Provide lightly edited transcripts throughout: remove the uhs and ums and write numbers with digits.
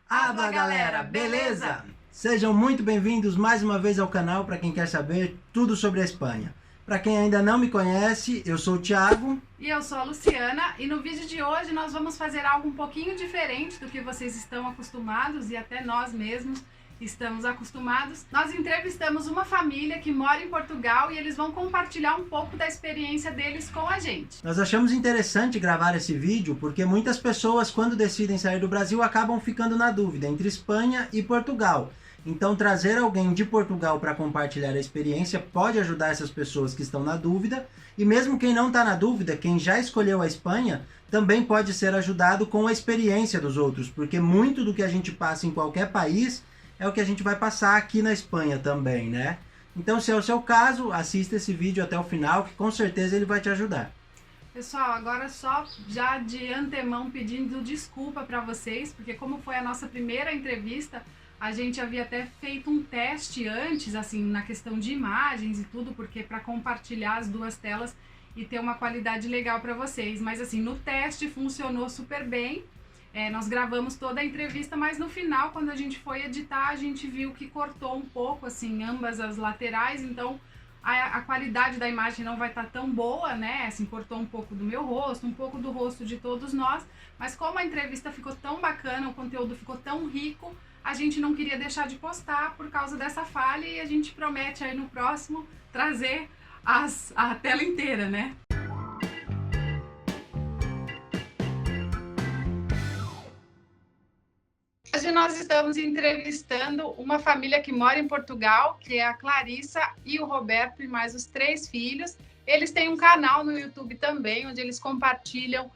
Aba, galera, beleza? Sejam muito bem-vindos mais uma vez ao canal para quem quer saber tudo sobre a Espanha. Para quem ainda não me conhece, eu sou o Thiago. E eu sou a Luciana, e no vídeo de hoje nós vamos fazer algo um pouquinho diferente do que vocês estão acostumados e até nós mesmos estamos acostumados. Nós entrevistamos uma família que mora em Portugal e eles vão compartilhar um pouco da experiência deles com a gente. Nós achamos interessante gravar esse vídeo porque muitas pessoas, quando decidem sair do Brasil, acabam ficando na dúvida entre Espanha e Portugal. Então, trazer alguém de Portugal para compartilhar a experiência pode ajudar essas pessoas que estão na dúvida. E mesmo quem não está na dúvida, quem já escolheu a Espanha, também pode ser ajudado com a experiência dos outros, porque muito do que a gente passa em qualquer país é o que a gente vai passar aqui na Espanha também, né? Então, se é o seu caso, assista esse vídeo até o final, que com certeza ele vai te ajudar. Pessoal, agora só já de antemão pedindo desculpa para vocês, porque como foi a nossa primeira entrevista, a gente havia até feito um teste antes, assim, na questão de imagens e tudo, porque para compartilhar as duas telas e ter uma qualidade legal para vocês. Mas assim, no teste funcionou super bem. Nós gravamos toda a entrevista, mas no final, quando a gente foi editar, a gente viu que cortou um pouco, assim, ambas as laterais, então a qualidade da imagem não vai estar tão boa, né? Assim, cortou um pouco do meu rosto, um pouco do rosto de todos nós, mas como a entrevista ficou tão bacana, o conteúdo ficou tão rico, a gente não queria deixar de postar por causa dessa falha e a gente promete aí no próximo trazer a tela inteira, né? Hoje nós estamos entrevistando uma família que mora em Portugal, que é a Clarissa e o Roberto e mais os 3 filhos. Eles têm um canal no YouTube também, onde eles compartilham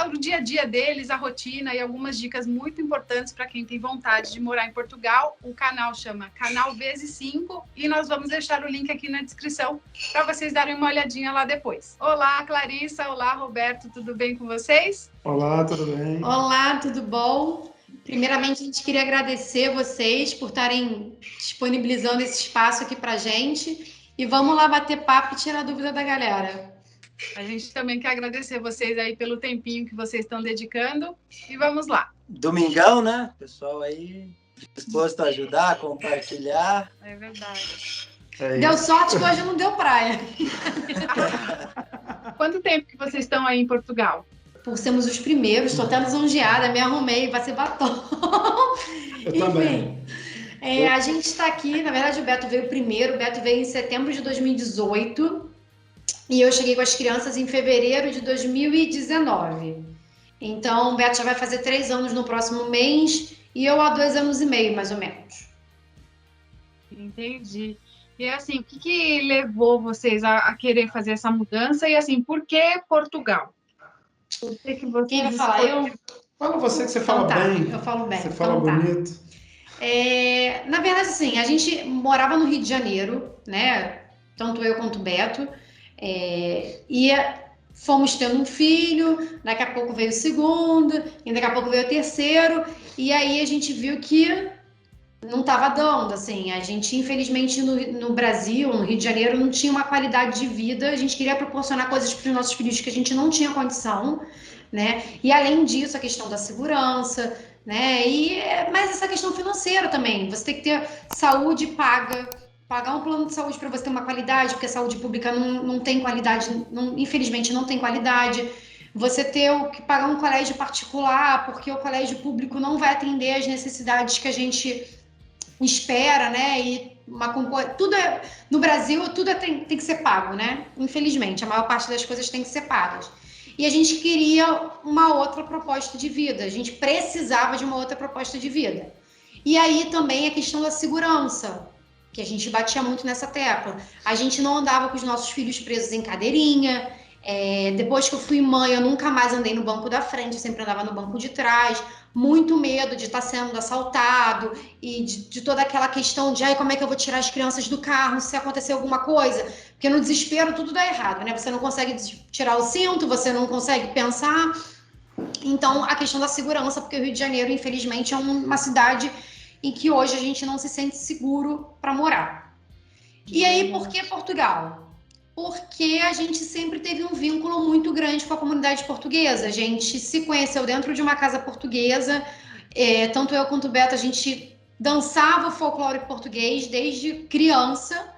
o dia a dia deles, a rotina e algumas dicas muito importantes para quem tem vontade de morar em Portugal. O canal chama Canal Vezes 5 e nós vamos deixar o link aqui na descrição para vocês darem uma olhadinha lá depois. Olá, Clarissa. Olá, Roberto. Tudo bem com vocês? Olá, tudo bem? Olá, tudo bom? Primeiramente, a gente queria agradecer vocês por estarem disponibilizando esse espaço aqui pra gente. E vamos lá bater papo e tirar a dúvida da galera. A gente também quer agradecer vocês aí pelo tempinho que vocês estão dedicando. E vamos lá. Domingão, né? Pessoal aí disposto a ajudar, a compartilhar. É verdade. Deu sorte que hoje não deu praia. Quanto tempo que vocês estão aí em Portugal? Por sermos os primeiros, estou até lisonjeada, me arrumei, vai ser batom. Eu também. A gente está aqui, na verdade o Beto veio primeiro, o Beto veio em setembro de 2018 e eu cheguei com as crianças em fevereiro de 2019. Então o Beto já vai fazer 3 anos no próximo mês e eu há 2 anos e meio, mais ou menos. Entendi. E assim, o que levou vocês a querer fazer essa mudança e assim, por que Portugal? Quem vai falar? Eu? Fala você que você fala bem. Eu falo bem. Você fala bonito. Na verdade, assim, a gente morava no Rio de Janeiro, né? Tanto eu quanto o Beto. E fomos tendo um filho, daqui a pouco veio o segundo, e daqui a pouco veio o terceiro. E aí a gente viu que não estava dando, assim. A gente, infelizmente, no Brasil, no Rio de Janeiro, não tinha uma qualidade de vida. A gente queria proporcionar coisas para os nossos filhos que a gente não tinha condição, né? E, além disso, a questão da segurança, né? Mas essa questão financeira também. Você tem que ter saúde pagar um plano de saúde para você ter uma qualidade, porque a saúde pública não tem qualidade, infelizmente não tem qualidade. Você ter que pagar um colégio particular, porque o colégio público não vai atender as necessidades que a gente espera, né? E no Brasil tudo tem que ser pago, né? Infelizmente, a maior parte das coisas tem que ser pagas. E a gente queria uma outra proposta de vida, a gente precisava de uma outra proposta de vida. E aí também a questão da segurança, que a gente batia muito nessa tecla. A gente não andava com os nossos filhos presos em cadeirinha. Depois que eu fui mãe, eu nunca mais andei no banco da frente, eu sempre andava no banco de trás. Muito medo de estar sendo assaltado e de toda aquela questão de como é que eu vou tirar as crianças do carro se acontecer alguma coisa, porque no desespero tudo dá errado, né? Você não consegue tirar o cinto, você não consegue pensar. Então, a questão da segurança, porque o Rio de Janeiro, infelizmente, é uma cidade em que hoje a gente não se sente seguro para morar. E aí, por que Portugal? Porque a gente sempre teve um vínculo muito grande com a comunidade portuguesa. A gente se conheceu dentro de uma casa portuguesa, Tanto eu quanto o Beto, a gente dançava o folclore português desde criança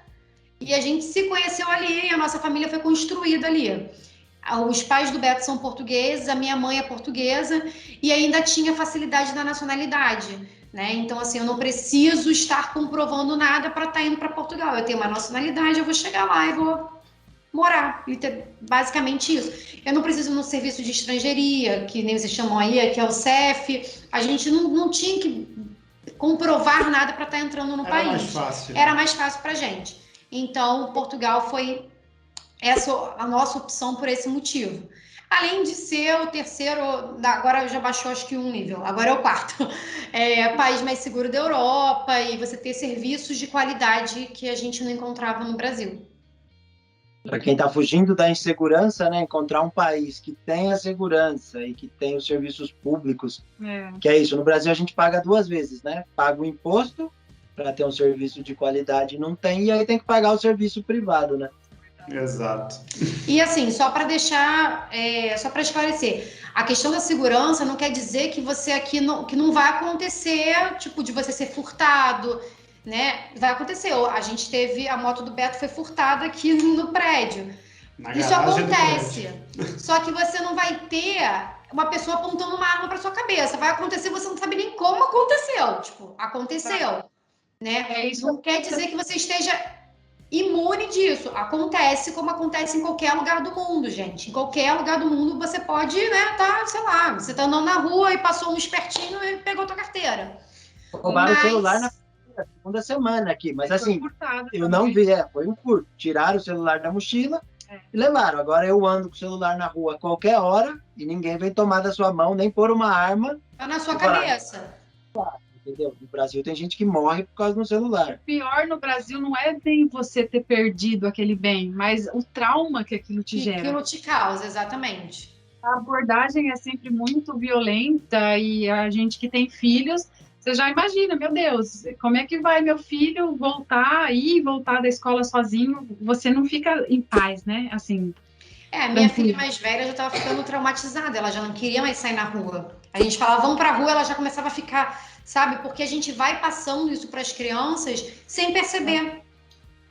e a gente se conheceu ali e a nossa família foi construída ali. Os pais do Beto são portugueses, a minha mãe é portuguesa e ainda tinha facilidade da nacionalidade, né? Então, assim, eu não preciso estar comprovando nada para estar indo para Portugal. Eu tenho uma nacionalidade, eu vou chegar lá e vou morar. Basicamente isso. Eu não preciso no serviço de estrangeiria, que nem vocês chamam aí, que é o CEF. A gente não tinha que comprovar nada para estar entrando no país. Era mais fácil. Era mais fácil para a gente. Então, Portugal foi a nossa opção por esse motivo. Além de ser o terceiro, agora já baixou acho que um nível, agora é o quarto, país mais seguro da Europa e você ter serviços de qualidade que a gente não encontrava no Brasil. Para quem está fugindo da insegurança, né, encontrar um país que tenha segurança e que tenha os serviços públicos, que é isso. No Brasil a gente paga 2 vezes, né? Paga o imposto para ter um serviço de qualidade, não tem, e aí tem que pagar o serviço privado, né? Exato. E assim, só para deixar, só para esclarecer, a questão da segurança não quer dizer que você aqui que não vai acontecer, tipo, de você ser furtado, né? Vai acontecer. A gente teve, a moto do Beto foi furtada aqui no prédio. Isso acontece. Só que você não vai ter uma pessoa apontando uma arma para sua cabeça. Vai acontecer, você não sabe nem como aconteceu. Tipo, aconteceu. Né? Isso não quer dizer que você esteja imune disso. Acontece como acontece em qualquer lugar do mundo, gente. Em qualquer lugar do mundo você pode, né, sei lá, você tá andando na rua e passou um espertinho e pegou tua carteira. Roubaram o celular na segunda semana aqui, mas assim, eu não vi, foi um furto. Tiraram o celular da mochila e levaram. Agora eu ando com o celular na rua a qualquer hora e ninguém vem tomar da sua mão, nem pôr uma arma. Tá na sua cabeça. Entendeu? No Brasil tem gente que morre por causa do celular. O pior no Brasil não é nem você ter perdido aquele bem, mas o trauma que aquilo te gera. Aquilo te causa, exatamente. A abordagem é sempre muito violenta e a gente que tem filhos, você já imagina, meu Deus, como é que vai meu filho voltar da escola sozinho? Você não fica em paz, né? Assim. Minha filha mais velha já estava ficando traumatizada, ela já não queria mais sair na rua. A gente falava, vamos pra rua, ela já começava a ficar, sabe? Porque a gente vai passando isso para as crianças sem perceber.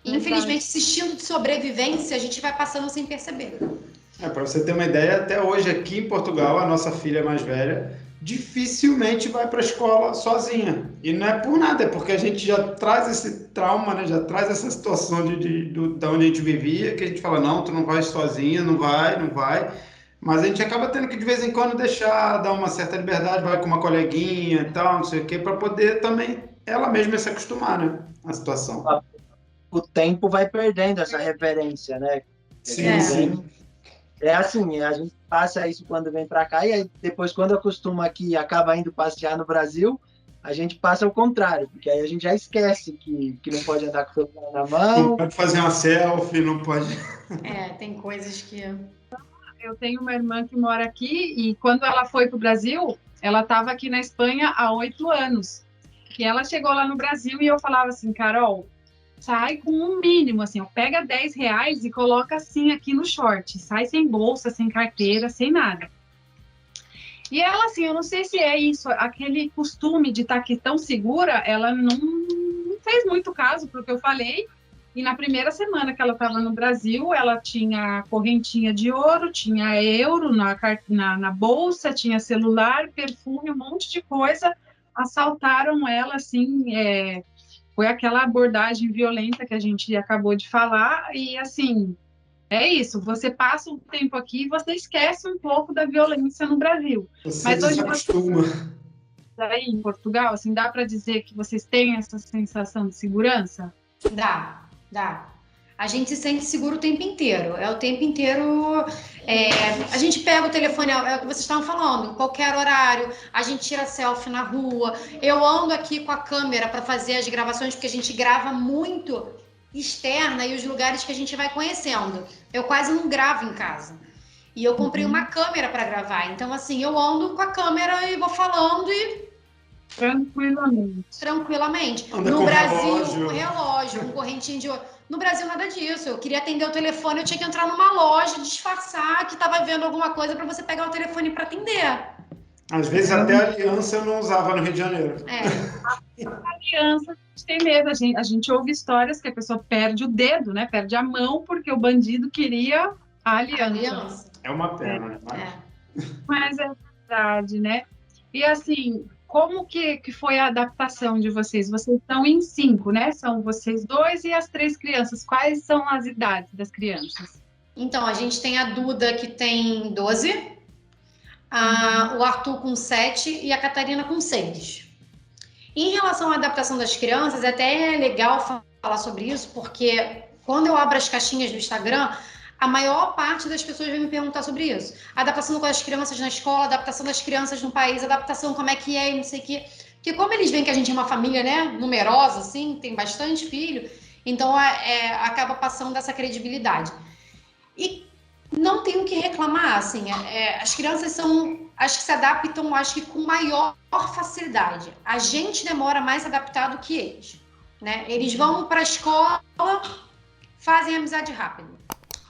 Infelizmente, esse instinto de sobrevivência, a gente vai passando sem perceber. Para você ter uma ideia, até hoje aqui em Portugal, a nossa filha mais velha dificilmente vai para a escola sozinha. E não é por nada, é porque a gente já traz esse trauma, né? Já traz essa situação de onde a gente vivia, que a gente fala, não, tu não vai sozinha, não vai. Mas a gente acaba tendo que, de vez em quando, dar uma certa liberdade, vai com uma coleguinha e tal, não sei o quê, para poder também ela mesma se acostumar, né? À situação. O tempo vai perdendo essa referência, né? Sim. É assim, a gente passa isso quando vem para cá e aí depois, quando acostuma aqui e acaba indo passear no Brasil, a gente passa ao contrário, porque aí a gente já esquece que não pode andar com o celular na mão. Não pode fazer uma selfie, não pode... Tem coisas que... Eu tenho uma irmã que mora aqui e quando ela foi para o Brasil, ela estava aqui na Espanha há 8 anos. E ela chegou lá no Brasil e eu falava assim, Carol, sai com um mínimo, assim, pega R$10 e coloca assim aqui no short. Sai sem bolsa, sem carteira, sem nada. E ela, assim, eu não sei se é isso, aquele costume de estar aqui tão segura, ela não fez muito caso pro que eu falei. E na primeira semana que ela estava no Brasil, ela tinha correntinha de ouro, tinha euro na bolsa, tinha celular, perfume, um monte de coisa. Assaltaram ela, assim, foi aquela abordagem violenta que a gente acabou de falar. E, assim, é isso. Você passa um tempo aqui e você esquece um pouco da violência no Brasil. Mas hoje acostuma. Aí em Portugal, assim, dá para dizer que vocês têm essa sensação de segurança? Dá. A gente se sente seguro o tempo inteiro. É o tempo inteiro. A gente pega o telefone, é o que vocês estavam falando, qualquer horário, a gente tira selfie na rua. Eu ando aqui com a câmera para fazer as gravações, porque a gente grava muito externa e os lugares que a gente vai conhecendo. Eu quase não gravo em casa. E eu comprei uma câmera para gravar. Então, assim, eu ando com a câmera e vou falando e. Tranquilamente. Anda no com Brasil, relógio, um correntinho de ouro. No Brasil, nada disso. Eu queria atender o telefone, eu tinha que entrar numa loja, disfarçar que estava vendo alguma coisa para você pegar o telefone para atender. Às vezes até a aliança eu não usava no Rio de Janeiro. A aliança, a gente tem medo. A gente ouve histórias que a pessoa perde o dedo, né? Perde a mão porque o bandido queria a aliança. É uma pena, né? Mas é verdade, né? E assim, como que foi a adaptação de vocês? Vocês estão em 5, né? São vocês 2 e as 3 crianças. Quais são as idades das crianças? Então, a gente tem a Duda, que tem 12, o Arthur com 7 e a Catarina com 6. Em relação à adaptação das crianças, é até legal falar sobre isso, porque quando eu abro as caixinhas do Instagram, a maior parte das pessoas vem me perguntar sobre isso. A adaptação com as crianças na escola, a adaptação das crianças no país, a adaptação como é que é e não sei o quê. Porque como eles veem que a gente é uma família, né, numerosa, assim, tem bastante filho, então acaba passando essa credibilidade. E não tenho o que reclamar, assim, as crianças acho que se adaptam, acho que com maior facilidade. A gente demora mais adaptado que eles, né? Eles vão para a escola, fazem amizade rápido.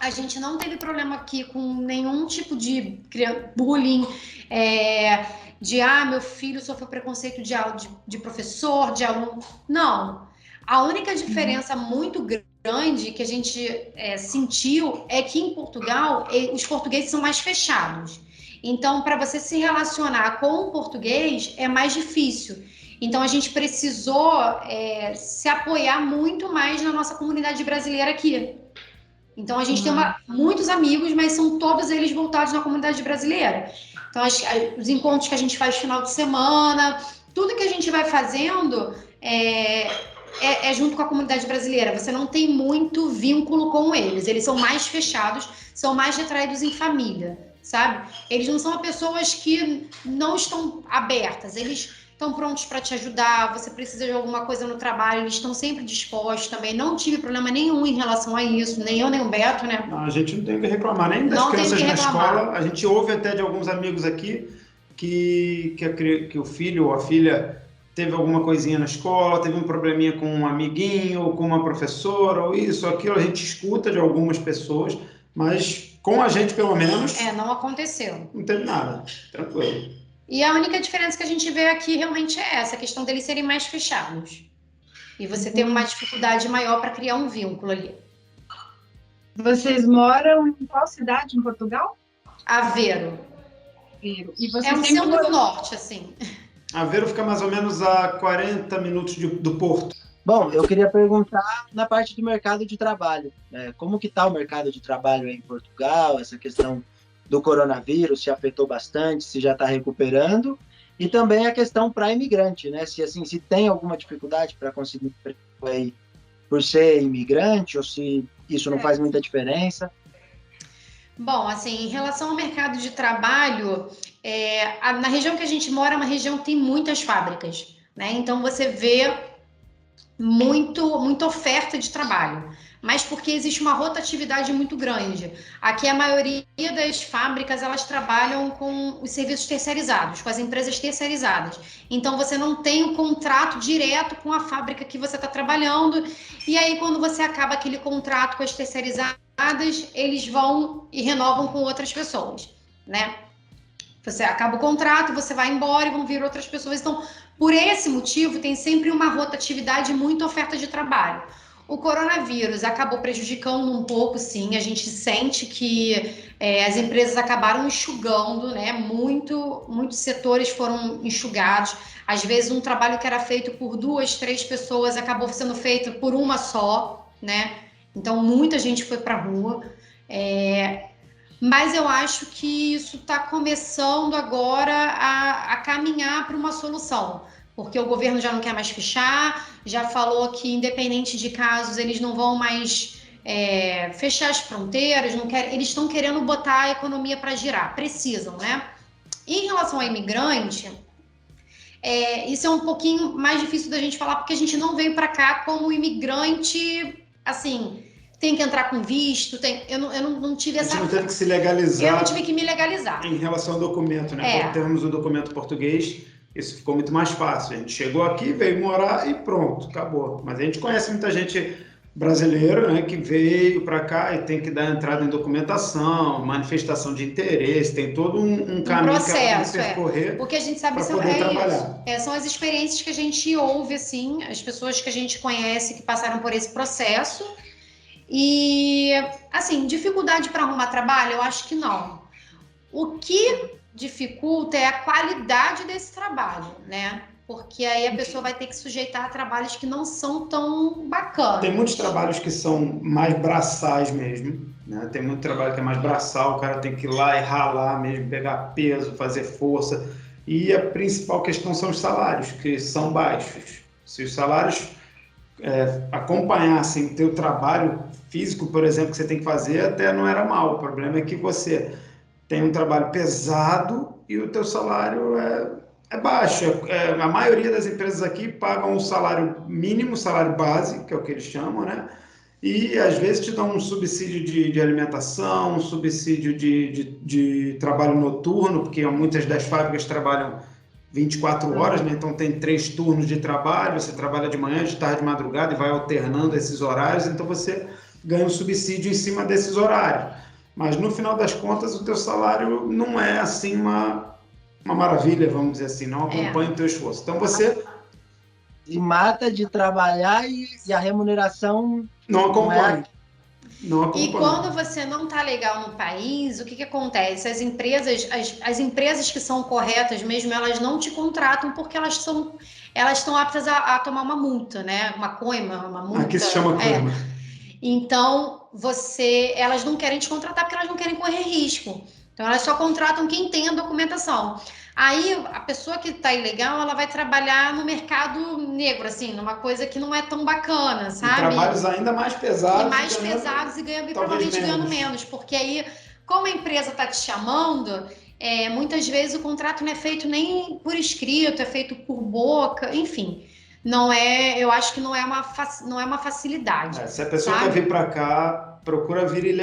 A gente não teve problema aqui com nenhum tipo de bullying, meu filho sofreu preconceito de professor, de aluno. Não. A única diferença muito grande que a gente sentiu é que em Portugal os portugueses são mais fechados. Então, para você se relacionar com o português é mais difícil. Então, a gente precisou se apoiar muito mais na nossa comunidade brasileira aqui. Então, a gente tem muitos amigos, mas são todos eles voltados na comunidade brasileira. Então, os encontros que a gente faz no final de semana, tudo que a gente vai fazendo é junto com a comunidade brasileira. Você não tem muito vínculo com eles. Eles são mais fechados, são mais retraídos em família, sabe? Eles não são pessoas que não estão abertas. Eles estão prontos para te ajudar. Você precisa de alguma coisa no trabalho, eles estão sempre dispostos também. Não tive problema nenhum em relação a isso, nem eu, nem o Beto, né? Não, a gente não tem que reclamar nem das crianças na escola. A gente ouve até de alguns amigos aqui que o filho ou a filha teve alguma coisinha na escola, teve um probleminha com um amiguinho, ou com uma professora, ou isso, ou aquilo. A gente escuta de algumas pessoas, mas com a gente, pelo menos... não aconteceu. Não teve nada, tranquilo. E a única diferença que a gente vê aqui realmente é essa, a questão deles serem mais fechados. E você ter uma dificuldade maior para criar um vínculo ali. Vocês moram em qual cidade em Portugal? Aveiro. E você é um centro do norte, assim. Aveiro fica mais ou menos a 40 minutos do Porto. Bom, eu queria perguntar na parte do mercado de trabalho. Como que está o mercado de trabalho aí em Portugal? Essa questão do coronavírus se afetou bastante, se já está recuperando? E também a questão para imigrante, né? Se tem alguma dificuldade para conseguir emprego aí por ser imigrante, ou se isso não faz muita diferença? Bom, assim, em relação ao mercado de trabalho, na região que a gente mora é uma região que tem muitas fábricas, né? Então você vê muita oferta de trabalho, mas porque existe uma rotatividade muito grande. Aqui a maioria das fábricas, elas trabalham com os serviços terceirizados, com as empresas terceirizadas. Então você não tem um contrato direto com a fábrica que você está trabalhando, e aí quando você acaba aquele contrato com as terceirizadas, eles vão e renovam com outras pessoas, né? Você acaba o contrato, você vai embora e vão vir outras pessoas. Então, por esse motivo, tem sempre uma rotatividade e muita oferta de trabalho. O coronavírus acabou prejudicando um pouco, sim. A gente sente que as empresas acabaram enxugando, né? Muitos setores foram enxugados. Às vezes, um trabalho que era feito por 2, 3 pessoas acabou sendo feito por uma só, né? Então, muita gente foi para a rua. Mas eu acho que isso está começando agora a caminhar para uma solução, porque o governo já não quer mais fechar, já falou que, independente de casos, eles não vão mais fechar as fronteiras, eles estão querendo botar a economia para girar, precisam, né? E em relação ao imigrante, isso é um pouquinho mais difícil da gente falar, porque a gente não veio para cá como imigrante, assim... Tem que entrar com visto, eu não tive essa... A gente não teve que se legalizar. Eu não tive que me legalizar. Em relação ao documento, né? Quando temos o documento português, isso ficou muito mais fácil. A gente chegou aqui, veio morar e pronto, acabou. Mas a gente conhece muita gente brasileiro, né, que veio para cá e tem que dar entrada em documentação, manifestação de interesse, tem todo um caminho processo, que ela tem que percorrer o que a gente sabe para são, poder isso. trabalhar. São as experiências que a gente ouve, assim, as pessoas que a gente conhece que passaram por esse processo. E, assim, dificuldade para arrumar trabalho, eu acho que não. O que dificulta é a qualidade desse trabalho, né? Porque aí a pessoa vai ter que sujeitar a trabalhos que não são tão bacanas. Tem muitos trabalhos que são mais braçais mesmo, né? Tem muito trabalho que é mais braçal, o cara tem que ir lá e ralar mesmo, pegar peso, fazer força. E a principal questão são os salários, que são baixos. Se os salários acompanhassem o teu trabalho físico, por exemplo, que você tem que fazer, até não era mal. O problema é que você tem um trabalho pesado e o teu salário é baixo. A maioria das empresas aqui pagam o salário mínimo, salário base, que é o que eles chamam, né? E às vezes te dão um subsídio de alimentação, um subsídio de trabalho noturno, porque muitas das fábricas trabalham 24 horas, né? Então tem 3 turnos de trabalho, você trabalha de manhã, de tarde, de madrugada e vai alternando esses horários, então você ganha um subsídio em cima desses horários. Mas no final das contas o teu salário não é assim uma maravilha, vamos dizer assim, não acompanha o teu esforço. Então você se mata de trabalhar e a remuneração não acompanha. Não acompanha. E quando você não está legal no país, o que acontece? As empresas que são corretas mesmo, elas não te contratam porque elas estão aptas a tomar uma multa, né? Uma coima, uma multa. Aqui se chama coima. Então, elas não querem te contratar porque elas não querem correr risco. Então, elas só contratam quem tem a documentação. Aí, a pessoa que está ilegal, ela vai trabalhar no mercado negro, assim, numa coisa que não é tão bacana, sabe? E trabalhos ainda mais pesados. E provavelmente ganhando menos. Porque aí, como a empresa está te chamando, muitas vezes o contrato não é feito nem por escrito, é feito por boca, enfim. Eu acho que não é uma facilidade. Se a pessoa quer vir para cá, procura vir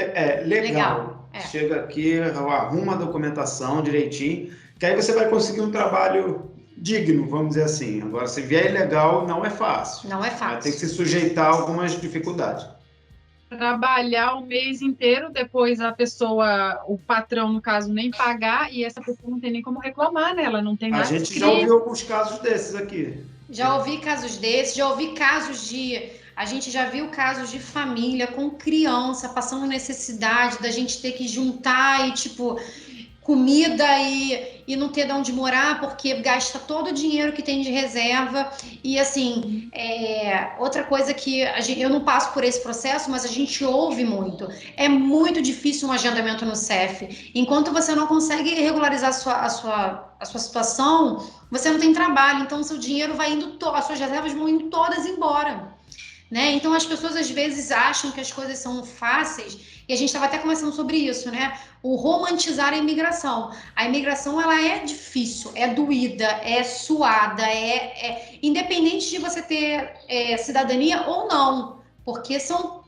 legal. Chega aqui, arruma a documentação direitinho, que aí você vai conseguir um trabalho digno, vamos dizer assim. Agora, se vier ilegal, não é fácil. Não é fácil. Vai ter que se sujeitar a algumas dificuldades. Trabalhar o mês inteiro, depois o patrão, no caso, nem pagar, e essa pessoa não tem nem como reclamar, né? Ela não tem nada escrito. A gente já ouviu alguns casos desses aqui. Já ouvi casos desses, a gente já viu casos de família com criança passando necessidade, da gente ter que juntar e, comida e não ter de onde morar, porque gasta todo o dinheiro que tem de reserva. E, assim, outra coisa que eu não passo por esse processo, mas a gente ouve muito. É muito difícil um agendamento no CEF. Enquanto você não consegue regularizar a sua situação, você não tem trabalho. Então, o seu dinheiro vai indo, as suas reservas vão indo todas embora. Né? Então, as pessoas às vezes acham que as coisas são fáceis, e a gente estava até conversando sobre isso, né? O romantizar a imigração. A imigração, ela é difícil, é doída, é suada, independente de você ter cidadania ou não, porque são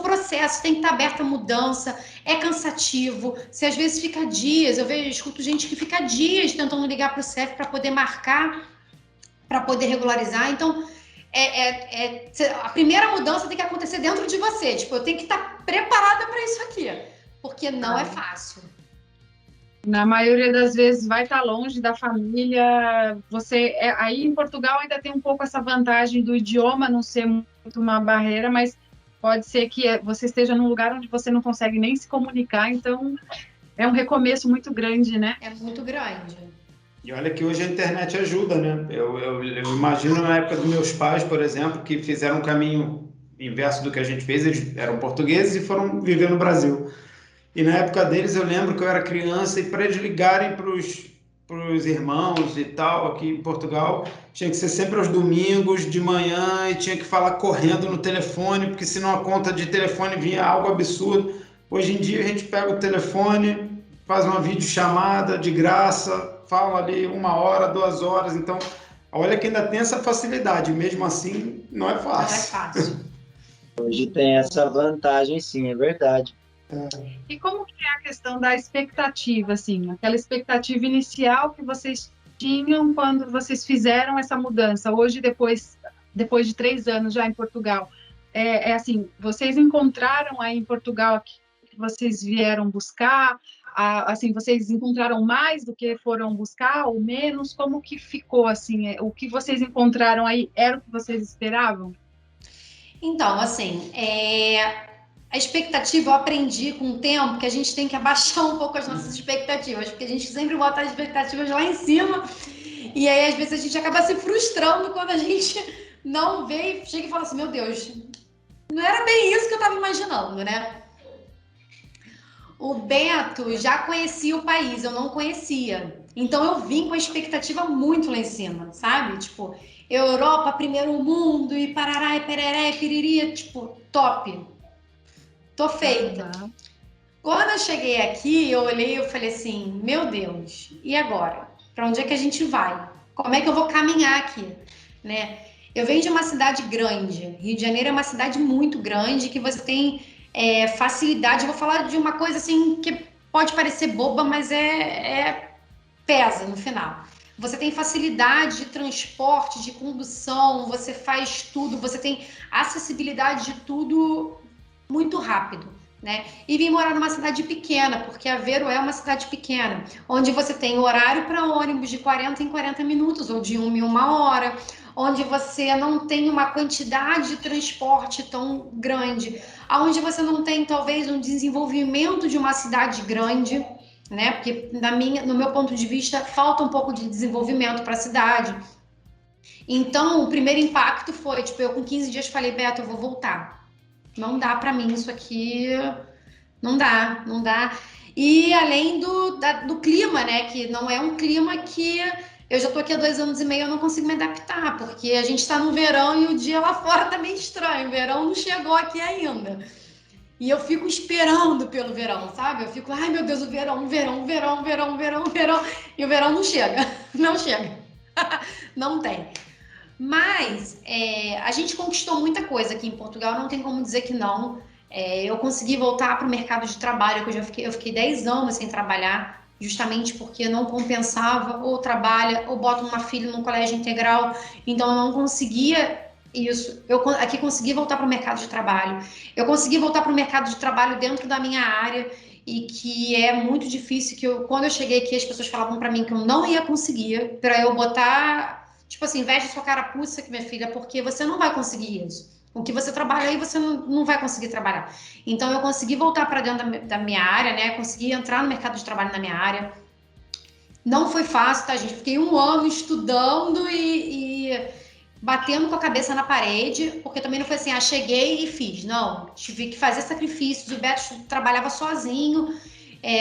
processos, tem que estar aberta a mudança, é cansativo, você às vezes fica dias, escuto gente que fica dias tentando ligar para o CEF para poder marcar, para poder regularizar. Então, a primeira mudança tem que acontecer dentro de você. Eu tenho que estar preparada para isso aqui, porque não é fácil. Na maioria das vezes vai estar longe da família. Aí em Portugal ainda tem um pouco essa vantagem do idioma não ser muito uma barreira, mas pode ser que você esteja num lugar onde você não consegue nem se comunicar, então é um recomeço muito grande, né? É muito grande. E olha que hoje a internet ajuda, né? Eu imagino na época dos meus pais, por exemplo, que fizeram um caminho inverso do que a gente fez. Eles eram portugueses e foram viver no Brasil. E na época deles, eu lembro que eu era criança e para eles ligarem para os irmãos e tal, aqui em Portugal, tinha que ser sempre aos domingos, de manhã, e tinha que falar correndo no telefone, porque senão a conta de telefone vinha algo absurdo. Hoje em dia, a gente pega o telefone, faz uma videochamada de graça, fala ali 1 hora, 2 horas, então olha que ainda tem essa facilidade, mesmo assim não é fácil. Não é fácil. Hoje tem essa vantagem, sim, é verdade. E como que é a questão da expectativa, assim, aquela expectativa inicial que vocês tinham quando vocês fizeram essa mudança? Hoje, depois de 3 anos já em Portugal, assim, vocês encontraram aí em Portugal aqui que vocês vieram buscar? Assim, vocês encontraram mais do que foram buscar ou menos? Como que ficou assim? O que vocês encontraram aí era o que vocês esperavam? Então, assim, a expectativa, eu aprendi com o tempo que a gente tem que abaixar um pouco as nossas expectativas, porque a gente sempre bota as expectativas lá em cima, e aí às vezes a gente acaba se frustrando quando a gente não vê e chega e fala assim, meu Deus, não era bem isso que eu estava imaginando, né? O Beto já conhecia o país, eu não conhecia. Então eu vim com a expectativa muito lá em cima, sabe? Tipo, Europa, primeiro mundo, e parará, e pereré, e piriri, tipo, top. Tô feita. Uhum. Quando eu cheguei aqui, eu olhei e eu falei assim, meu Deus, e agora? Para onde é que a gente vai? Como é que eu vou caminhar aqui? Né? Eu venho de uma cidade grande. Rio de Janeiro é uma cidade muito grande que você tem facilidade. Eu vou falar de uma coisa assim que pode parecer boba, mas pesa no final. Você tem facilidade de transporte, de condução, você faz tudo, você tem acessibilidade de tudo muito rápido, né? E vim morar numa cidade pequena, porque Aveiro é uma cidade pequena, onde você tem horário para ônibus de 40 em 40 minutos, ou de 1 em 1 hora, onde você não tem uma quantidade de transporte tão grande, onde você não tem, talvez, um desenvolvimento de uma cidade grande, né? Porque, no meu ponto de vista, falta um pouco de desenvolvimento para a cidade. Então, o primeiro impacto foi, tipo, eu com 15 dias falei, Beto, eu vou voltar. Não dá para mim isso aqui, não dá. E além do clima, né? Que não é um clima que eu já tô aqui há 2 anos e meio, eu não consigo me adaptar, porque a gente está no verão e o dia lá fora tá meio estranho. O verão não chegou aqui ainda. E eu fico esperando pelo verão, sabe? Eu fico, ai meu Deus, o verão. E o verão não chega. Não chega. Não tem. Mas a gente conquistou muita coisa aqui em Portugal, não tem como dizer que não. Eu consegui voltar para o mercado de trabalho, que eu fiquei 10 anos sem trabalhar, justamente porque não compensava, ou trabalha, ou bota uma filha no colégio integral, então eu não conseguia isso. Eu aqui consegui voltar para o mercado de trabalho. Eu consegui voltar para o mercado de trabalho dentro da minha área, e que é muito difícil, quando eu cheguei aqui, as pessoas falavam para mim que eu não ia conseguir, para eu botar... Tipo assim, veste sua carapuça aqui, minha filha, porque você não vai conseguir isso. O que você trabalha aí, você não vai conseguir trabalhar. Então, eu consegui voltar para dentro da minha área, né? Consegui entrar no mercado de trabalho na minha área. Não foi fácil, tá, gente? Fiquei 1 ano estudando e batendo com a cabeça na parede, porque também não foi assim, cheguei e fiz. Não, tive que fazer sacrifícios. O Beto trabalhava sozinho,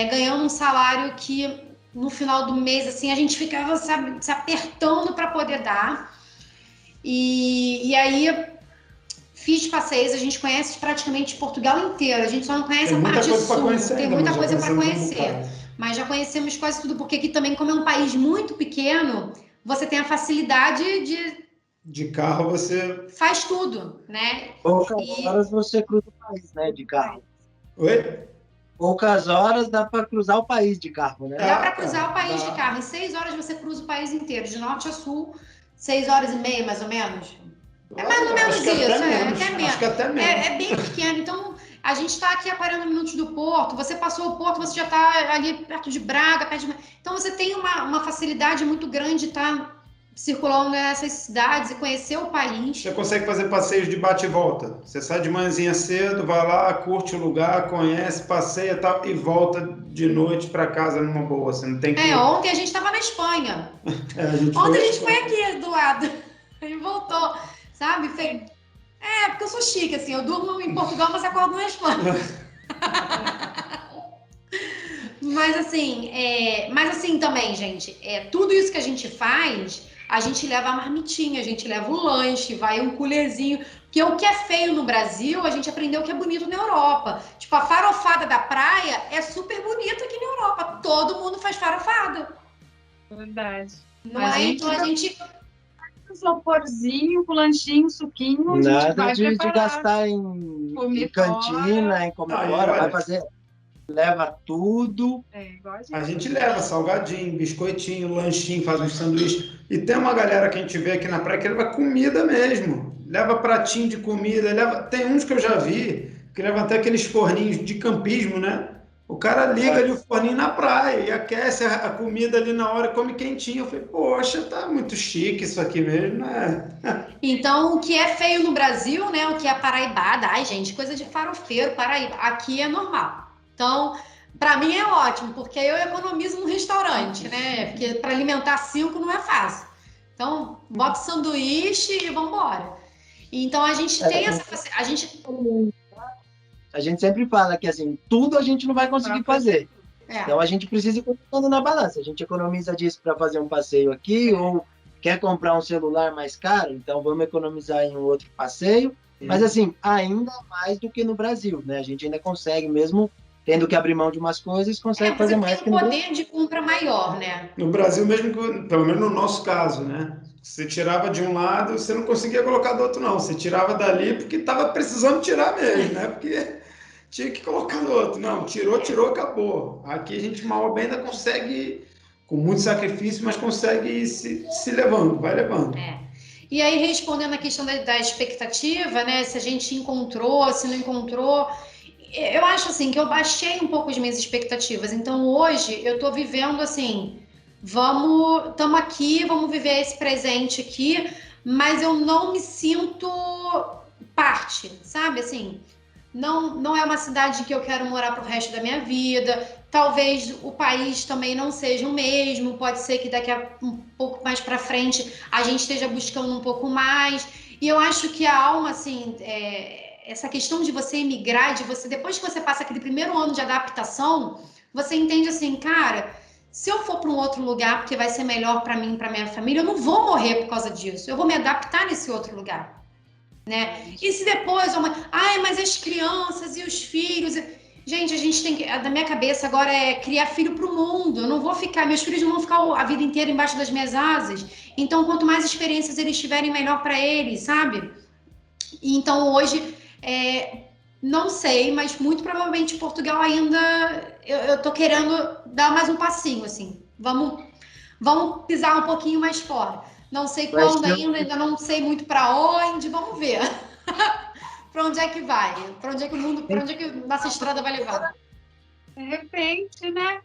ganhando um salário que... No final do mês, assim, a gente ficava, sabe, se apertando para poder dar. E aí, fiz passeios, a gente conhece praticamente Portugal inteiro. A gente só não conhece a parte sul. Tem muita coisa para conhecer. Mas já conhecemos quase tudo, porque aqui também, como é um país muito pequeno, você tem a facilidade de carro, você faz tudo, né? Poucas horas você cruza o país, né, de carro. Oi? Poucas horas dá para cruzar o país de carro, né? Dá para cruzar o país de carro. Em 6 horas você cruza o país inteiro, de norte a sul, 6 horas e meia, mais ou menos. É mais ou menos isso, até menos. Acho que até menos. É bem pequeno. Então, a gente está aqui a 40 minutos do Porto, você passou o Porto, você já está ali perto de Braga, Então, você tem uma facilidade muito grande de estar circulando nessas cidades e conhecer o país. Você consegue fazer passeios de bate e volta. Você sai de manhãzinha cedo, vai lá, curte o lugar, conhece, passeia e tal, e volta de noite para casa numa boa. Você não tem que... Ontem a gente estava na Espanha. Ontem a gente foi aqui do lado e voltou, sabe? Porque eu sou chique, assim, eu durmo em Portugal, mas acordo na Espanha. Mas assim também, gente, tudo isso que a gente faz... A gente leva a marmitinha, a gente leva o lanche, vai um colherzinho. Porque o que é feio no Brasil, a gente aprendeu que é bonito na Europa. Tipo, a farofada da praia é super bonita aqui na Europa. Todo mundo faz farofada. Verdade. Não é? Então a gente... Isoporzinho, com lanchinho, suquinho, nada de gastar em cantina, em comer fora, vai fazer... leva tudo. Igual A gente leva salgadinho, biscoitinho, lanchinho, faz uns sanduíches. E tem uma galera que a gente vê aqui na praia que leva comida mesmo. Leva pratinho de comida. Tem uns que eu já vi que levam até aqueles forninhos de campismo, né? O cara liga ali o forninho na praia e aquece a comida ali na hora e come quentinho. Eu falei, poxa, tá muito chique isso aqui mesmo, né? Então, o que é feio no Brasil, né? O que é paraibada, ai, gente, coisa de farofeiro, Paraíba. Aqui é normal. Então, para mim é ótimo, porque eu economizo no restaurante, né? Porque para alimentar 5 não é fácil. Então, bota sanduíche e vamos embora. Então, a gente tem essa... A gente sempre fala que, assim, tudo a gente não vai conseguir fazer. Então, a gente precisa ir colocando na balança. A gente economiza disso para fazer um passeio aqui, ou quer comprar um celular mais caro, então vamos economizar em um outro passeio. Mas, assim, ainda mais do que no Brasil, né? A gente ainda consegue, mesmo tendo que abrir mão de umas coisas, consegue fazer mais que no Brasil. Tem um poder de compra maior, né? No Brasil mesmo, pelo menos no nosso caso, né? Você tirava de um lado, você não conseguia colocar do outro, não. Você tirava dali porque estava precisando tirar mesmo, né? Porque tinha que colocar do outro. Não, tirou, acabou. Aqui a gente mal ou bem ainda consegue, com muito sacrifício, mas consegue ir se levando, vai levando. E aí, respondendo a questão da expectativa, né? Se a gente encontrou, se não encontrou... Eu acho, assim, que eu baixei um pouco as minhas expectativas. Então, hoje, eu tô vivendo, assim... Estamos aqui, vamos viver esse presente aqui, mas eu não me sinto parte, sabe? Assim, não é uma cidade que eu quero morar pro resto da minha vida. Talvez o país também não seja o mesmo. Pode ser que daqui a um pouco mais para frente a gente esteja buscando um pouco mais. E eu acho que a alma, assim, essa questão de você emigrar, depois que você passa aquele primeiro ano de adaptação, você entende assim, cara... Se eu for para um outro lugar porque vai ser melhor para mim e para minha família, eu não vou morrer por causa disso. Eu vou me adaptar nesse outro lugar, né? E se depois... mas as crianças e os filhos... Gente, a gente tem que... Da minha cabeça agora é criar filho para o mundo. Eu não vou ficar... Meus filhos não vão ficar a vida inteira embaixo das minhas asas. Então, quanto mais experiências eles tiverem, melhor para eles, sabe? E então, hoje... Não sei, mas muito provavelmente Portugal ainda... Eu tô querendo dar mais um passinho, assim. Vamos pisar um pouquinho mais fora. Não sei quando ainda não sei muito para onde. Vamos ver. Para onde é que vai? Para onde é que o mundo... Para onde é que nossa estrada vai levar? De repente, né?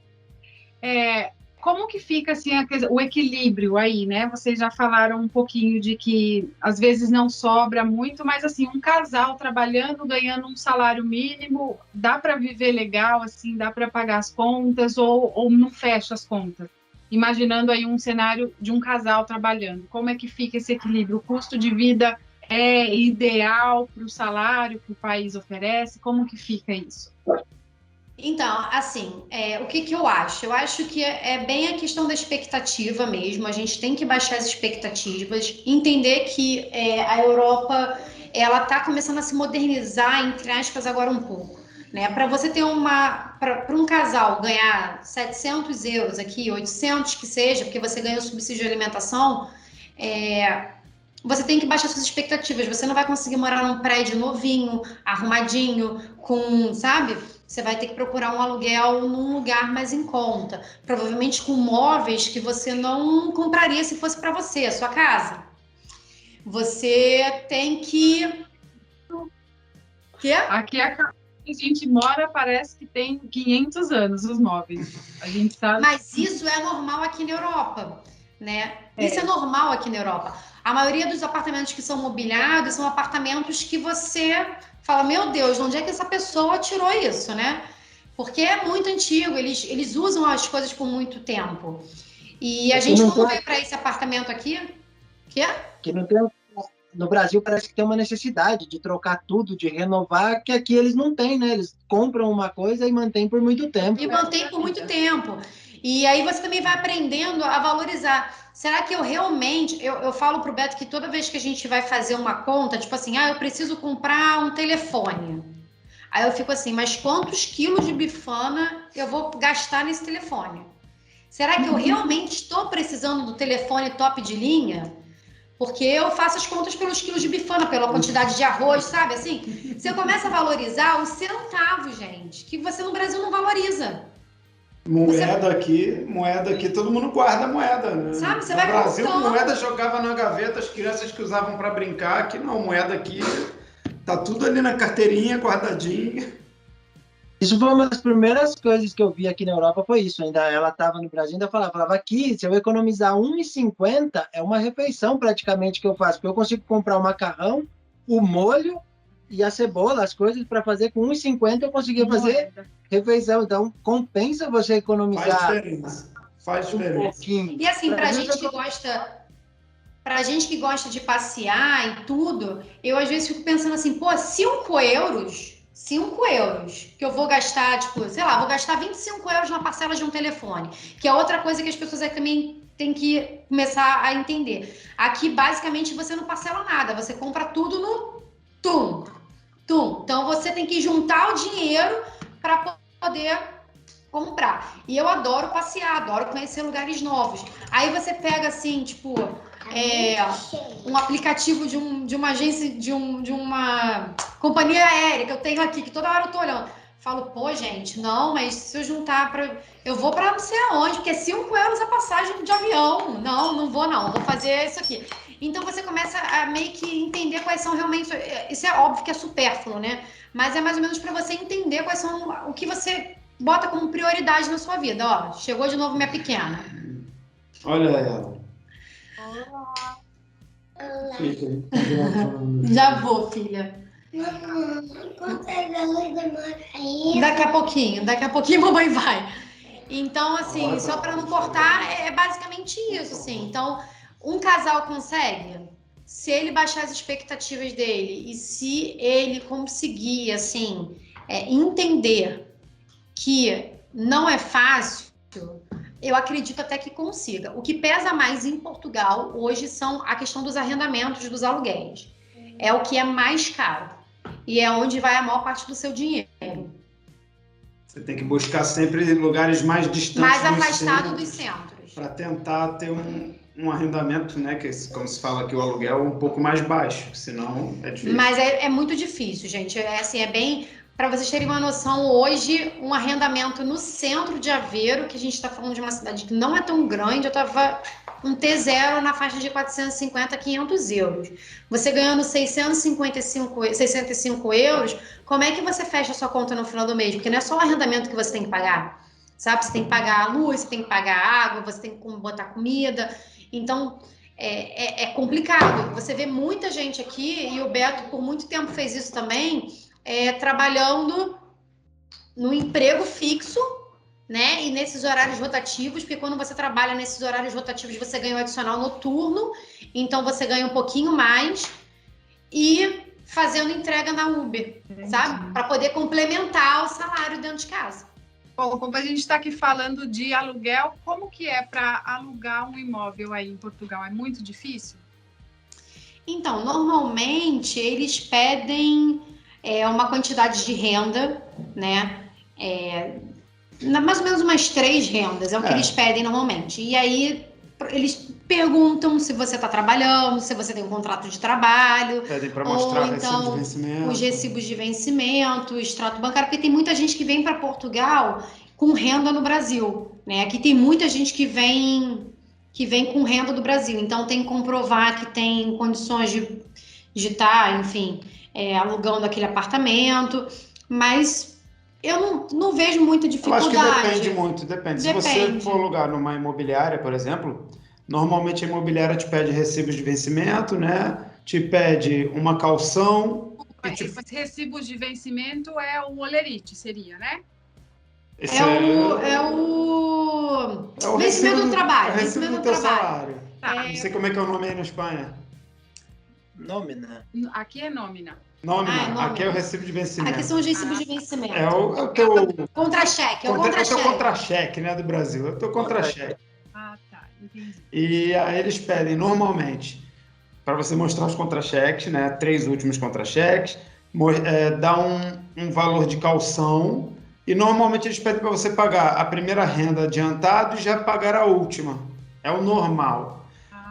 Como que fica assim o equilíbrio aí, né? Vocês já falaram um pouquinho de que às vezes não sobra muito, mas assim, um casal trabalhando, ganhando um salário mínimo, dá para viver legal, assim, dá para pagar as contas ou não fecha as contas? Imaginando aí um cenário de um casal trabalhando, como é que fica esse equilíbrio? O custo de vida é ideal para o salário que o país oferece? Como que fica isso? Então, assim, o que eu acho? Eu acho que é bem a questão da expectativa mesmo. A gente tem que baixar as expectativas, entender que a Europa, ela está começando a se modernizar, entre aspas, agora um pouco, né? Para você ter para um casal ganhar 700 euros aqui, 800 que seja, porque você ganha o subsídio de alimentação, você tem que baixar suas expectativas. Você não vai conseguir morar num prédio novinho, arrumadinho, sabe? Você vai ter que procurar um aluguel num lugar mais em conta. Provavelmente com móveis que você não compraria se fosse para você, a sua casa. Você tem que... Quê? Aqui a casa que a gente mora parece que tem 500 anos os móveis. A gente sabe. Mas isso é normal aqui na Europa, né? Isso é normal aqui na Europa. A maioria dos apartamentos que são mobiliados são apartamentos que você fala, meu Deus, de onde é que essa pessoa tirou isso, né? Porque é muito antigo, eles usam as coisas por muito tempo. E a gente, quando veio para esse apartamento aqui... Que não tem... No Brasil parece que tem uma necessidade de trocar tudo, de renovar, que aqui eles não têm, né? Eles compram uma coisa e mantêm por muito tempo. E mantém por muito tempo. E aí você também vai aprendendo a valorizar. Será que eu realmente... Eu falo pro Beto que toda vez que a gente vai fazer uma conta, tipo assim, eu preciso comprar um telefone. Aí eu fico assim, mas quantos quilos de bifana eu vou gastar nesse telefone? Será que eu realmente estou precisando do telefone top de linha? Porque eu faço as contas pelos quilos de bifana, pela quantidade de arroz, sabe? Assim, você começa a valorizar os centavos, gente, que você no Brasil não valoriza. Moeda aqui, todo mundo guarda moeda, né? Sabe, você no vai Brasil, contando. moeda jogava na gaveta, as crianças que usavam para brincar, aqui não, moeda aqui tá tudo ali na carteirinha, guardadinho. Isso foi uma das primeiras coisas que eu vi aqui na Europa, foi isso. Ainda ela estava no Brasil, ainda falava aqui, se eu economizar R$1,50, é uma refeição praticamente que eu faço, porque eu consigo comprar o macarrão, o molho e a cebola, as coisas para fazer com R$1,50 eu conseguia fazer refeição. Então, compensa você economizar. Faz diferença. Um pouquinho. E assim, pra gente que gosta de passear e tudo, eu às vezes fico pensando assim, pô, 5 euros, que eu vou gastar, tipo, sei lá, vou gastar 25 euros na parcela de um telefone, que é outra coisa que as pessoas aí também têm que começar a entender. Aqui, basicamente, você não parcela nada, você compra tudo no tum. Então, você tem que juntar o dinheiro para poder comprar. E eu adoro passear, adoro conhecer lugares novos. Aí você pega, assim, tipo, um aplicativo de uma agência, de uma companhia aérea que eu tenho aqui, que toda hora eu tô olhando. Falo, pô, gente, não, mas se eu juntar eu vou para não sei aonde, porque é 5 euros a passagem de avião. Não vou fazer isso aqui. Então você começa a meio que entender quais são realmente... Isso é óbvio que é supérfluo, né? Mas é mais ou menos para você entender quais são o que você bota como prioridade na sua vida. Ó, chegou de novo minha pequena. Olha ela. Olá. Já vou, filha. Daqui a pouquinho mamãe vai. Então, assim, só para não cortar, é basicamente isso, assim. Então, um casal consegue, se ele baixar as expectativas dele e se ele conseguir, assim, entender que não é fácil, eu acredito até que consiga. O que pesa mais em Portugal hoje são a questão dos arrendamentos, dos aluguéis. É o que é mais caro. E é onde vai a maior parte do seu dinheiro. Você tem que buscar sempre lugares mais distantes. Mais afastado dos centros. Para tentar ter um arrendamento, né? Que, como se fala aqui, o aluguel um pouco mais baixo. Senão é difícil. Mas é muito difícil, gente. É bem... Para vocês terem uma noção, hoje, um arrendamento no centro de Aveiro, que a gente está falando de uma cidade que não é tão grande, eu estava um T0 na faixa de 450 a 500 euros. Você ganhando 665 euros, como é que você fecha a sua conta no final do mês? Porque não é só o arrendamento que você tem que pagar, sabe? Você tem que pagar a luz, você tem que pagar a água, você tem que botar comida. Então, é complicado. Você vê muita gente aqui, e o Beto por muito tempo fez isso também, trabalhando no emprego fixo, né? E nesses horários rotativos, porque quando você trabalha nesses horários rotativos, você ganha um adicional noturno, então você ganha um pouquinho mais, e fazendo entrega na Uber, sabe? Para poder complementar o salário dentro de casa. Bom, como a gente está aqui falando de aluguel, como que é para alugar um imóvel aí em Portugal? É muito difícil? Então, normalmente eles pedem uma quantidade de renda, né? Mais ou menos umas 3 rendas, é o que eles pedem normalmente. E aí eles perguntam se você está trabalhando, se você tem um contrato de trabalho. Pedem para mostrar ou então, recibo de vencimento. Os recibos de vencimento, o extrato bancário, porque tem muita gente que vem para Portugal com renda no Brasil, né? Aqui tem muita gente que vem com renda do Brasil, então tem que comprovar que tem condições de estar, enfim, alugando aquele apartamento, mas eu não vejo muita dificuldade. Eu acho que depende muito, depende. Se você for alugar numa imobiliária, por exemplo, normalmente a imobiliária te pede recibos de vencimento, né? Te pede uma caução. Recibos de vencimento é o olerite, seria, né? É o vencimento do trabalho. Vencimento do teu salário. Tá. Não sei como é que é o nome aí na Espanha. Nómina. Aqui é nómina. Nómina. Aqui é o recibo de vencimento. Aqui são os recibos de vencimento. É o teu... Contra-cheque. É o teu contra-cheque, né, do Brasil. É o teu contra-cheque. Ah, tá. Entendi. E aí eles pedem, normalmente, para você mostrar os contra-cheques, né, 3 últimos contra-cheques, dá um valor de caução, e normalmente eles pedem para você pagar a primeira renda adiantado e já pagar a última. É o normal.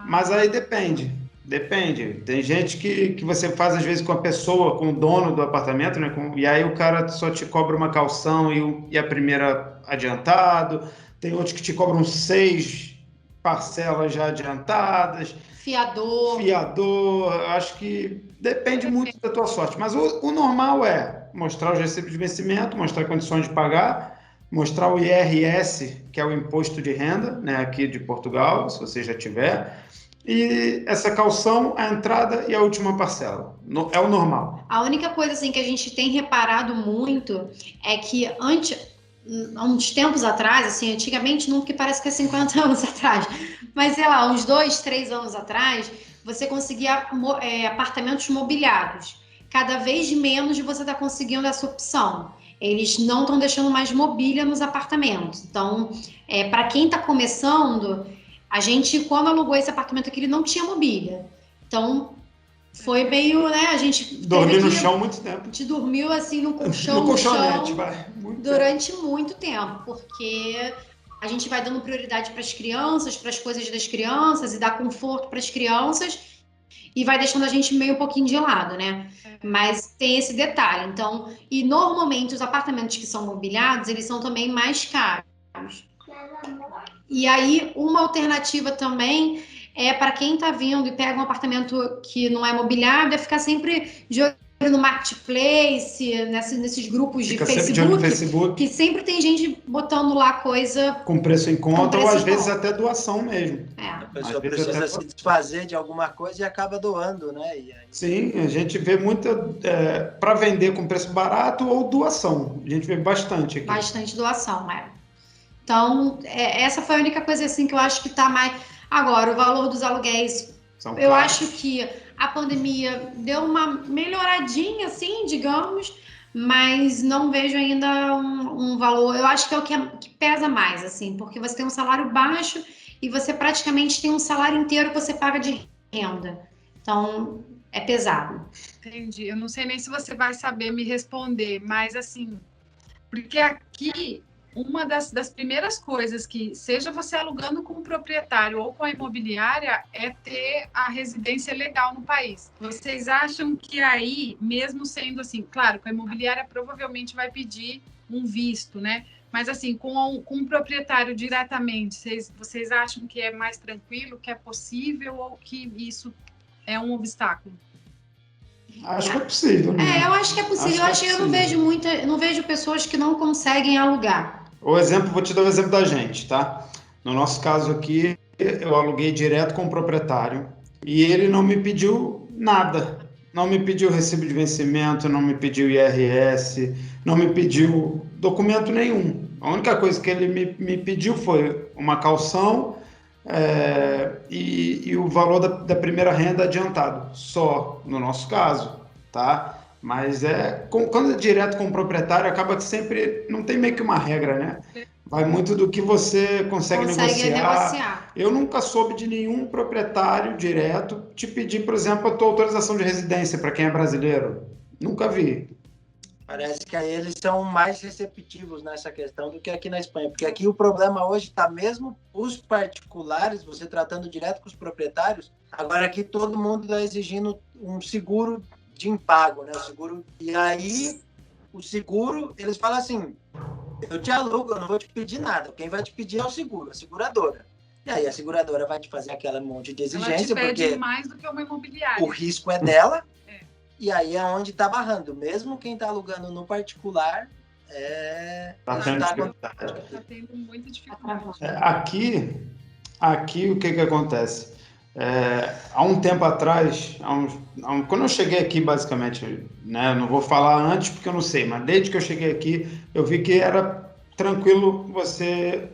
Mas aí depende. Depende. Tem gente que você faz, às vezes, com a pessoa, com o dono do apartamento, né? E aí o cara só te cobra uma calção e a primeira adiantado. Tem outros que te cobram 6 parcelas já adiantadas. Fiador. Acho que depende muito da tua sorte. Mas o normal é mostrar os recibos de vencimento, mostrar condições de pagar, mostrar o IRS, que é o imposto de renda, né? Aqui de Portugal, se você já tiver. E essa calção, a entrada e a última parcela. É o normal. A única coisa assim, que a gente tem reparado muito é que há uns tempos atrás, assim, antigamente não, porque parece que é 50 anos atrás, mas sei lá, uns 2, 3 anos atrás, você conseguia apartamentos mobiliados. Cada vez menos você está conseguindo essa opção. Eles não estão deixando mais mobília nos apartamentos. Então, para quem está começando, a gente, quando alugou esse apartamento aqui, ele não tinha mobília. Então, foi meio, né, a gente... Dormiu no chão muito tempo. A gente dormiu, assim, no colchão, no colchonete, durante muito tempo, porque a gente vai dando prioridade para as crianças, para as coisas das crianças, e dá conforto para as crianças, e vai deixando a gente meio um pouquinho de lado, né? Mas tem esse detalhe. Então, e normalmente os apartamentos que são mobiliados, eles são também mais caros. E aí, uma alternativa também é para quem está vindo e pega um apartamento que não é mobiliado, é ficar sempre de olho no Marketplace, nesses grupos de Facebook, que sempre tem gente botando lá coisa... Com preço em conta, ou às vezes até doação mesmo. A pessoa precisa se desfazer de alguma coisa e acaba doando, né? E aí... Sim, a gente vê muita... para vender com preço barato ou doação. A gente vê bastante aqui. Bastante doação, Então, essa foi a única coisa assim que eu acho que está mais... Agora, o valor dos aluguéis, eu acho que a pandemia deu uma melhoradinha, assim, digamos, mas não vejo ainda um valor... Eu acho que é o que pesa mais, assim, porque você tem um salário baixo e você praticamente tem um salário inteiro que você paga de renda. Então, é pesado. Entendi. Eu não sei nem se você vai saber me responder, mas, assim, porque aqui... Uma das primeiras coisas que, seja você alugando com o proprietário ou com a imobiliária, é ter a residência legal no país. Vocês acham que aí, mesmo sendo assim, claro, com a imobiliária provavelmente vai pedir um visto, né? Mas assim, com o proprietário diretamente, vocês acham que é mais tranquilo, que é possível ou que isso é um obstáculo? Acho que é possível, né? Eu acho que é possível. Eu não vejo pessoas que não conseguem alugar. Vou te dar o exemplo da gente, tá? No nosso caso aqui, eu aluguei direto com o proprietário e ele não me pediu nada. Não me pediu recibo de vencimento, não me pediu IRS, não me pediu documento nenhum. A única coisa que ele me pediu foi uma calção e o valor da primeira renda adiantado, só no nosso caso, tá? Mas quando é direto com o proprietário, acaba que sempre não tem meio que uma regra, né? Vai muito do que você consegue negociar. Eu nunca soube de nenhum proprietário direto te pedir, por exemplo, a tua autorização de residência para quem é brasileiro. Nunca vi. Parece que aí eles são mais receptivos nessa questão do que aqui na Espanha. Porque aqui o problema hoje está mesmo os particulares, você tratando direto com os proprietários. Agora aqui todo mundo está exigindo um seguro de impago, né? O seguro. E aí, o seguro, eles falam assim, eu te alugo, eu não vou te pedir nada. Quem vai te pedir é o seguro, a seguradora. E aí a seguradora vai te fazer aquele monte de exigência, ela te pede porque mais do que uma imobiliária. O risco é dela, e aí é onde está barrando. Mesmo quem está alugando no particular, Tá tendo muita dificuldade. Aqui o que acontece? Há um tempo atrás, quando eu cheguei aqui, basicamente, né, eu não vou falar antes porque eu não sei, mas desde que eu cheguei aqui, eu vi que era tranquilo você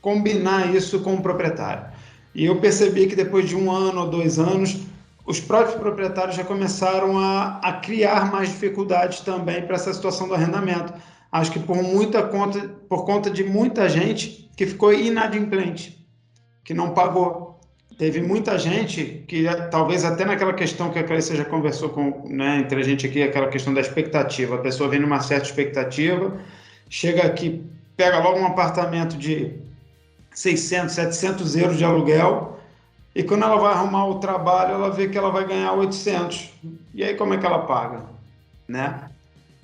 combinar isso com o proprietário. E eu percebi que depois de 1 ano ou 2 anos, os próprios proprietários já começaram a criar mais dificuldades também para essa situação do arrendamento. Acho que por conta de muita gente que ficou inadimplente, que não pagou. Teve muita gente que, talvez até naquela questão que a Cláudia já conversou entre a gente aqui, aquela questão da expectativa. A pessoa vem numa certa expectativa, chega aqui, pega logo um apartamento de 600, 700 euros de aluguel e quando ela vai arrumar o trabalho, ela vê que ela vai ganhar 800. E aí como é que ela paga? Né?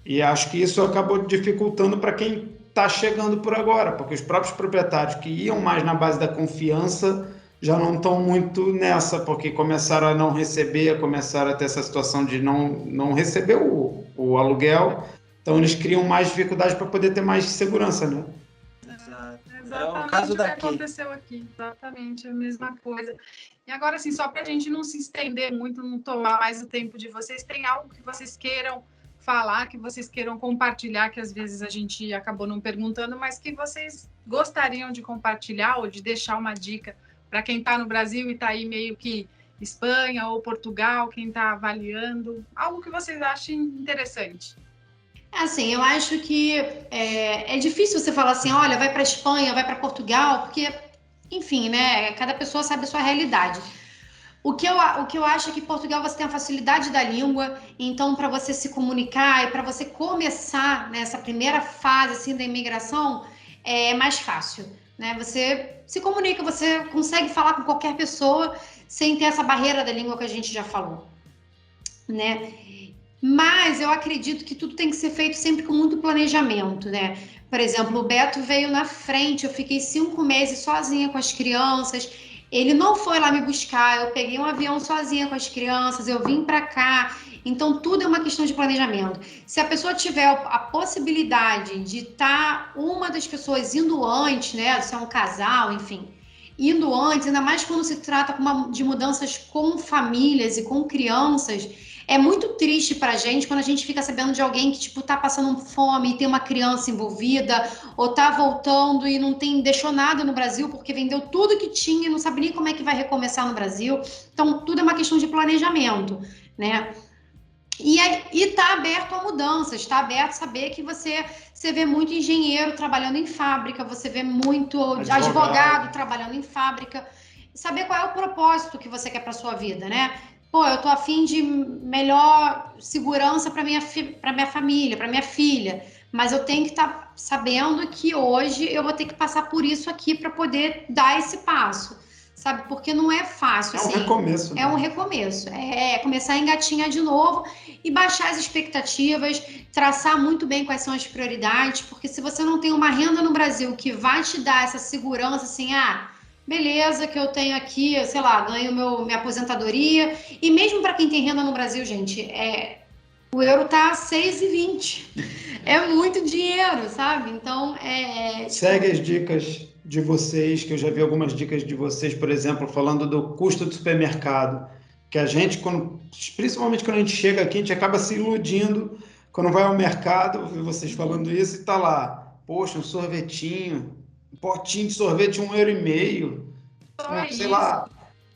E acho que isso acabou dificultando para quem está chegando por agora, porque os próprios proprietários que iam mais na base da confiança já não estão muito nessa, porque começaram a não receber, começaram a ter essa situação de não receber o aluguel, então eles criam mais dificuldade para poder ter mais segurança, né? Exatamente o caso o que daqui. aconteceu aqui, exatamente a mesma coisa. E agora, assim, só para a gente não se estender muito, não tomar mais o tempo de vocês, tem algo que vocês queiram falar, que vocês queiram compartilhar, que às vezes a gente acabou não perguntando, mas que vocês gostariam de compartilhar ou de deixar uma dica para quem está no Brasil e está aí meio que Espanha ou Portugal, quem está avaliando, algo que vocês achem interessante. Assim, eu acho que é difícil você falar assim, olha, vai para Espanha, vai para Portugal, porque, enfim, né? Cada pessoa sabe a sua realidade. O que eu acho é que Portugal você tem a facilidade da língua, então para você se comunicar e para você começar nessa primeira fase assim da imigração é mais fácil, né? Você se comunica, você consegue falar com qualquer pessoa sem ter essa barreira da língua que a gente já falou, né? Mas eu acredito que tudo tem que ser feito sempre com muito planejamento, né? Por exemplo, o Beto veio na frente, eu fiquei 5 meses sozinha com as crianças. Ele não foi lá me buscar, eu peguei um avião sozinha com as crianças, eu vim para cá. Então, tudo é uma questão de planejamento. Se a pessoa tiver a possibilidade de estar uma das pessoas indo antes, né? Se é um casal, enfim, indo antes, ainda mais quando se trata de mudanças com famílias e com crianças, é muito triste pra gente quando a gente fica sabendo de alguém que, tipo, tá passando fome e tem uma criança envolvida, ou tá voltando e não deixou nada no Brasil porque vendeu tudo que tinha e não sabe nem como é que vai recomeçar no Brasil. Então, tudo é uma questão de planejamento, né? E tá aberto a mudanças, tá aberto a saber que você vê muito engenheiro trabalhando em fábrica, você vê muito advogado trabalhando em fábrica, saber qual é o propósito que você quer para sua vida, né? Pô, eu tô a fim de melhor segurança para minha família, para minha filha, mas eu tenho que estar sabendo que hoje eu vou ter que passar por isso aqui para poder dar esse passo, sabe? Porque não é fácil. É um recomeço. Né? É um recomeço. É começar a engatinhar de novo e baixar as expectativas, traçar muito bem quais são as prioridades, porque se você não tem uma renda no Brasil que vai te dar essa segurança, assim, beleza, que eu tenho aqui, sei lá, ganho minha aposentadoria. E mesmo para quem tem renda no Brasil, gente, o euro tá 6,20. É muito dinheiro, sabe? Então, Segue as dicas de vocês, que eu já vi algumas dicas de vocês, por exemplo, falando do custo do supermercado, que a gente, principalmente quando a gente chega aqui, a gente acaba se iludindo quando vai ao mercado, vocês falando isso, e tá lá, poxa, um sorvetinho, um potinho de sorvete, €1,50. Sei lá,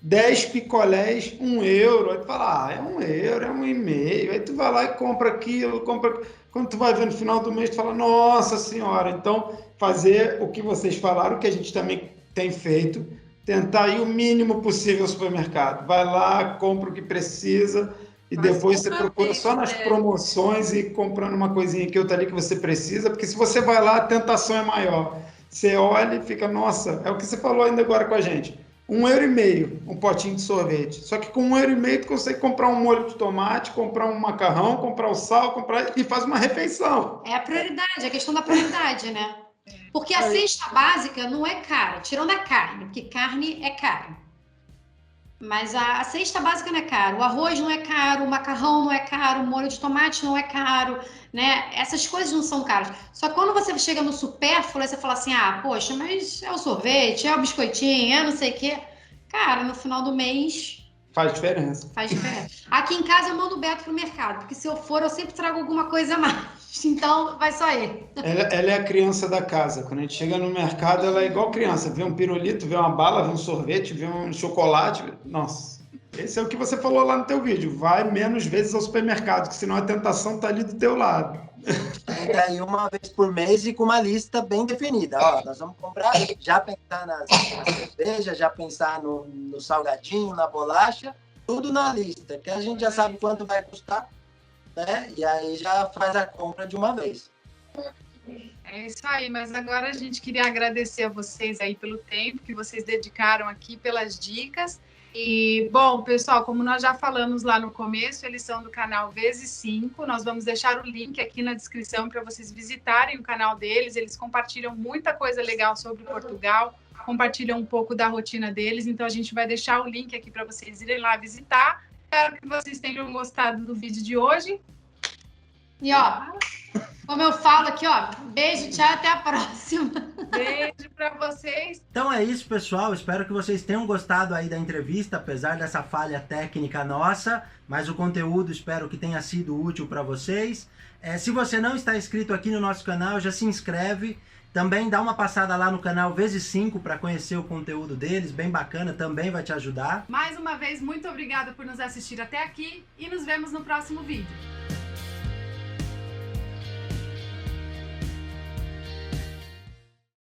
10 picolés, €1. Aí tu fala, é €1, é €1,50. Aí tu vai lá e compra aquilo, Quando tu vai ver no final do mês, tu fala, nossa senhora. Então, fazer o que vocês falaram, que a gente também tem feito, tentar ir o mínimo possível ao supermercado. Vai lá, compra o que precisa e depois você procura só nas promoções e comprando uma coisinha aqui, outra ali que você precisa, porque se você vai lá, a tentação é maior. Você olha e fica, nossa, é o que você falou ainda agora com a gente. €1,50, um potinho de sorvete. Só que com €1,50 tu consegue comprar um molho de tomate, comprar um macarrão, comprar o sal, e faz uma refeição. É a prioridade, é a questão da prioridade, né? Porque a cesta básica não é cara, tirando a carne, porque carne é caro. Mas a cesta básica não é caro, o arroz não é caro, o macarrão não é caro, o molho de tomate não é caro, né? Essas coisas não são caras. Só que quando você chega no supérfluo, você fala assim, poxa, mas é o sorvete, é o biscoitinho, é não sei o quê. Cara, no final do mês... Faz diferença. Faz diferença. Aqui em casa eu mando o Beto pro mercado, porque se eu for, eu sempre trago alguma coisa a mais. Então, vai só ele. Ela é a criança da casa. Quando a gente chega no mercado, ela é igual criança. Vê um pirulito, vê uma bala, vê um sorvete, vê um chocolate. Nossa, esse é o que você falou lá no teu vídeo. Vai menos vezes ao supermercado, que senão a tentação tá ali do teu lado. Chega aí uma vez por mês e com uma lista bem definida. Ó, nós vamos comprar, já pensar na cerveja, já pensar no salgadinho, na bolacha, tudo na lista, que a gente já sabe quanto vai custar, né? E aí já faz a compra de uma vez. É isso aí, mas agora a gente queria agradecer a vocês aí pelo tempo que vocês dedicaram aqui, pelas dicas. E, bom, pessoal, como nós já falamos lá no começo, eles são do canal Vezes 5. Nós vamos deixar o link aqui na descrição para vocês visitarem o canal deles. Eles compartilham muita coisa legal sobre Portugal, compartilham um pouco da rotina deles. Então, a gente vai deixar o link aqui para vocês irem lá visitar. Espero que vocês tenham gostado do vídeo de hoje. E, ó, como eu falo aqui, ó, beijo, tchau, até a próxima. Beijo para vocês. Então é isso, pessoal. Espero que vocês tenham gostado aí da entrevista, apesar dessa falha técnica nossa, mas o conteúdo espero que tenha sido útil para vocês. Se você não está inscrito aqui no nosso canal, já se inscreve. Também dá uma passada lá no canal Vezes 5 para conhecer o conteúdo deles, bem bacana, também vai te ajudar. Mais uma vez, muito obrigada por nos assistir até aqui e nos vemos no próximo vídeo.